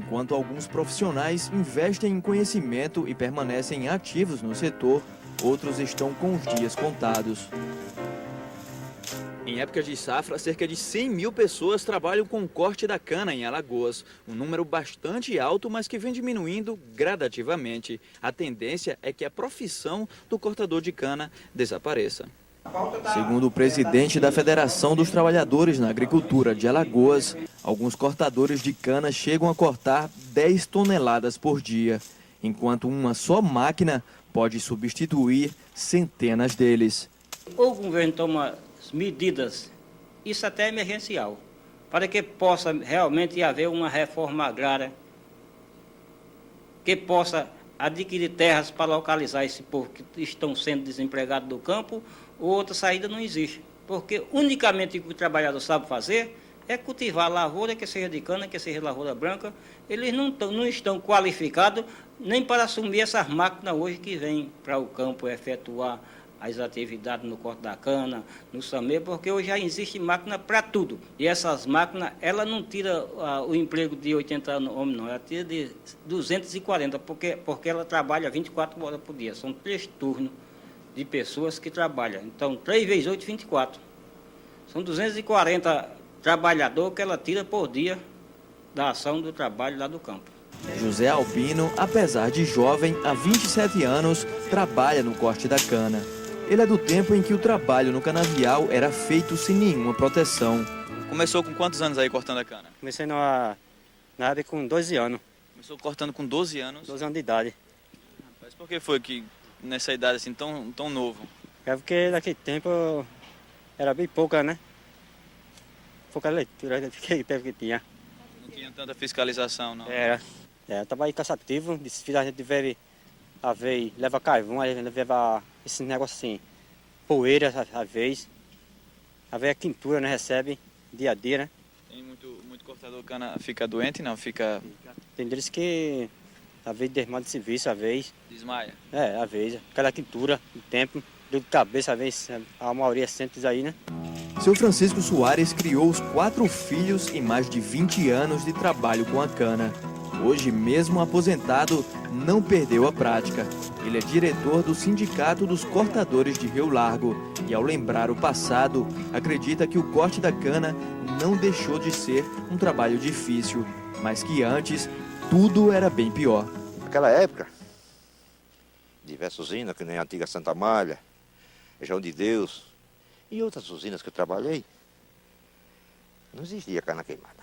Enquanto alguns profissionais investem em conhecimento e permanecem ativos no setor, outros estão com os dias contados. Em épocas de safra, cerca de 100 mil pessoas trabalham com o corte da cana em Alagoas. Um número bastante alto, mas que vem diminuindo gradativamente. A tendência é que a profissão do cortador de cana desapareça. Segundo o presidente da Federação dos Trabalhadores na Agricultura de Alagoas, alguns cortadores de cana chegam a cortar 10 toneladas por dia, enquanto uma só máquina pode substituir centenas deles. O governo toma medidas, isso até é emergencial, para que possa realmente haver uma reforma agrária, que possa adquirir terras para localizar esse povo que estão sendo desempregados do campo. Outra saída não existe, porque unicamente o que o trabalhador sabe fazer é cultivar lavoura, que seja de cana, que seja lavoura branca. Eles não estão qualificados nem para assumir essas máquinas hoje que vêm para o campo efetuar as atividades no corte da cana, no SAME, porque hoje já existe máquina para tudo. E essas máquinas, ela não tira o emprego de 80 homens, não, ela tira de 240, porque ela trabalha 24 horas por dia. São 3 turnos de pessoas que trabalham. Então, 3 vezes 8, 24. São 240 trabalhadores que ela tira por dia da ação do trabalho lá do campo. José Albino, apesar de jovem, há 27 anos, trabalha no corte da cana. Ele é do tempo em que o trabalho no canavial era feito sem nenhuma proteção. Começou com quantos anos aí cortando a cana? Comecei na época com 12 anos. Começou cortando com 12 anos? 12 anos de idade. Mas por que foi que nessa idade assim tão novo? É porque naquele tempo era bem pouca, né? Pouca leitura naquele tempo que tinha. Não tinha tanta fiscalização, não? Era trabalho cansativo, a gente deve haver, leva carvão, a gente leva esse negócio assim, poeira às vezes, haver a quintura, né, recebe dia a dia, né? Tem muito cortador de cana fica doente, não? Tem deles que às vezes desmanda de serviço, às vezes. Desmaia? Às vezes, cada quintura, o tempo, dor de cabeça, às vezes, a maioria sente aí, né? Seu Francisco Soares criou os 4 filhos e mais de 20 anos de trabalho com a cana. Hoje, mesmo aposentado, não perdeu a prática. Ele é diretor do Sindicato dos Cortadores de Rio Largo e, ao lembrar o passado, acredita que o corte da cana não deixou de ser um trabalho difícil, mas que antes tudo era bem pior. Naquela época, diversas usinas, que nem a antiga Santa Malha, João de Deus e outras usinas que eu trabalhei, não existia cana queimada.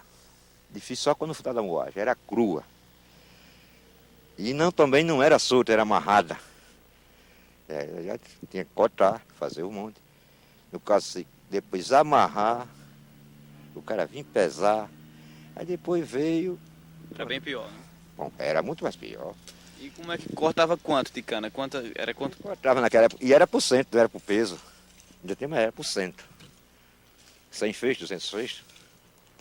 Difícil só quando foi da moagem, era crua. E também não era solta, era amarrada. Eu já tinha que cortar, fazer um monte. No caso, depois amarrar, o cara vinha pesar, aí depois veio... Era bem pior, né? Bom, era muito mais pior. E como é que cortava quanto de cana? Era quanto? Cortava naquela época, e era por cento, não era por peso. Ainda tem, mas era por cento. 100 feixes, 200 feixes.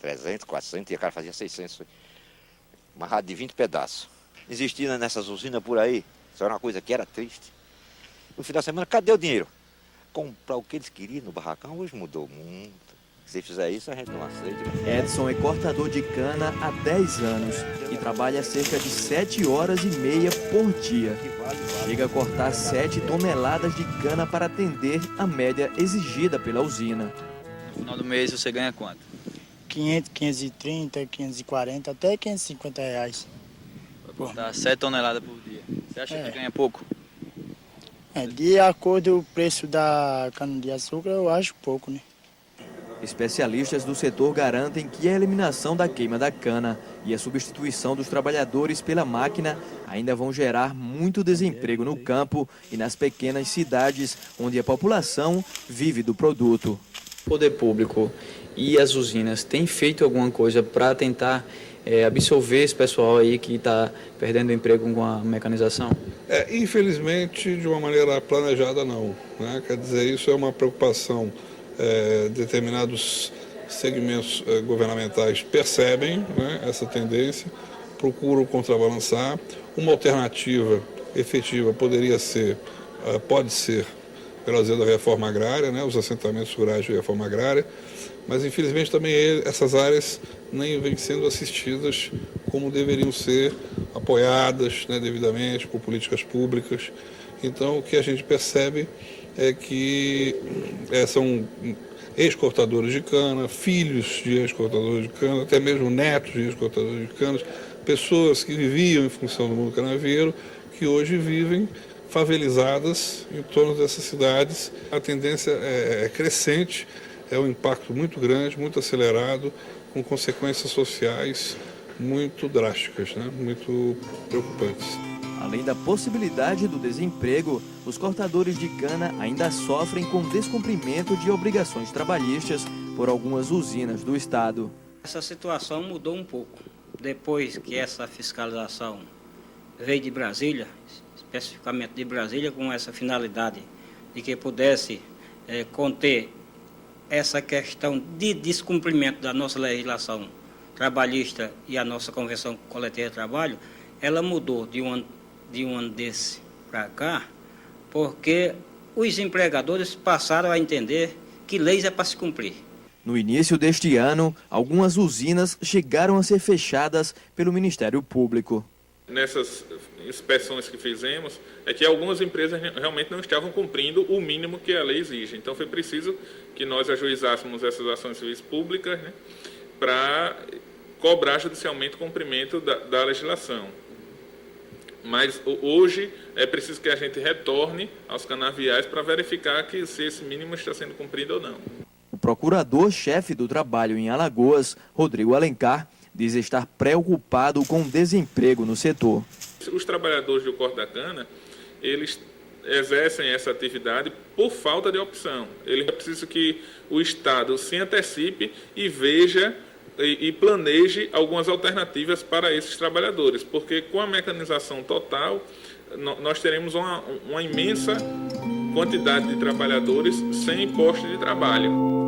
300, 400, e o cara fazia 600, amarrado de 20 pedaços. Existia nessas usinas por aí, isso era uma coisa que era triste. No final da semana, cadê o dinheiro? Comprar o que eles queriam no barracão, hoje mudou muito. Se fizer isso, a gente não aceita. Edson é cortador de cana há 10 anos e trabalha cerca de 7 horas e meia por dia. Chega a cortar 7 toneladas de cana para atender a média exigida pela usina. No final do mês você ganha quanto? 500, 530, 540, até 550 reais. Vai cortar 7 toneladas por dia. Você acha que ganha pouco? De acordo com o preço da cana-de-açúcar, eu acho pouco, né? Especialistas do setor garantem que a eliminação da queima da cana e a substituição dos trabalhadores pela máquina ainda vão gerar muito desemprego no campo e nas pequenas cidades onde a população vive do produto. O poder público e as usinas têm feito alguma coisa para tentar absorver esse pessoal aí que está perdendo emprego com a mecanização? Infelizmente, de uma maneira planejada, não, né? Quer dizer, isso é uma preocupação. Determinados segmentos governamentais percebem, né, essa tendência, procuram contrabalançar. Uma alternativa efetiva pode ser pela via da reforma agrária, né, os assentamentos rurais de reforma agrária, Mas, infelizmente, também essas áreas nem vêm sendo assistidas como deveriam ser, apoiadas, né, devidamente por políticas públicas. Então, o que a gente percebe é que são ex-cortadores de cana, filhos de ex-cortadores de cana, até mesmo netos de ex-cortadores de canas, pessoas que viviam em função do mundo canavieiro, que hoje vivem favelizadas em torno dessas cidades. A tendência é crescente, é um impacto muito grande, muito acelerado, com consequências sociais muito drásticas, né? Muito preocupantes. Além da possibilidade do desemprego, os cortadores de cana ainda sofrem com descumprimento de obrigações trabalhistas por algumas usinas do estado. Essa situação mudou um pouco. Depois que essa fiscalização veio de Brasília, especificamente de Brasília, com essa finalidade de que pudesse conter essa questão de descumprimento da nossa legislação trabalhista e a nossa Convenção Coletiva de Trabalho, ela mudou de um ano desse para cá, porque os empregadores passaram a entender que leis é para se cumprir. No início deste ano, algumas usinas chegaram a ser fechadas pelo Ministério Público. Nessas inspeções que fizemos, é que algumas empresas realmente não estavam cumprindo o mínimo que a lei exige. Então foi preciso que nós ajuizássemos essas ações civis públicas, né, para cobrar judicialmente o cumprimento da legislação. Mas hoje é preciso que a gente retorne aos canaviais para verificar se esse mínimo está sendo cumprido ou não. O procurador-chefe do trabalho em Alagoas, Rodrigo Alencar, diz estar preocupado com o desemprego no setor. Os trabalhadores do corte da cana, eles exercem essa atividade por falta de opção. É preciso que o Estado se antecipe e veja e planeje algumas alternativas para esses trabalhadores, porque com a mecanização total, nós teremos uma imensa quantidade de trabalhadores sem posto de trabalho.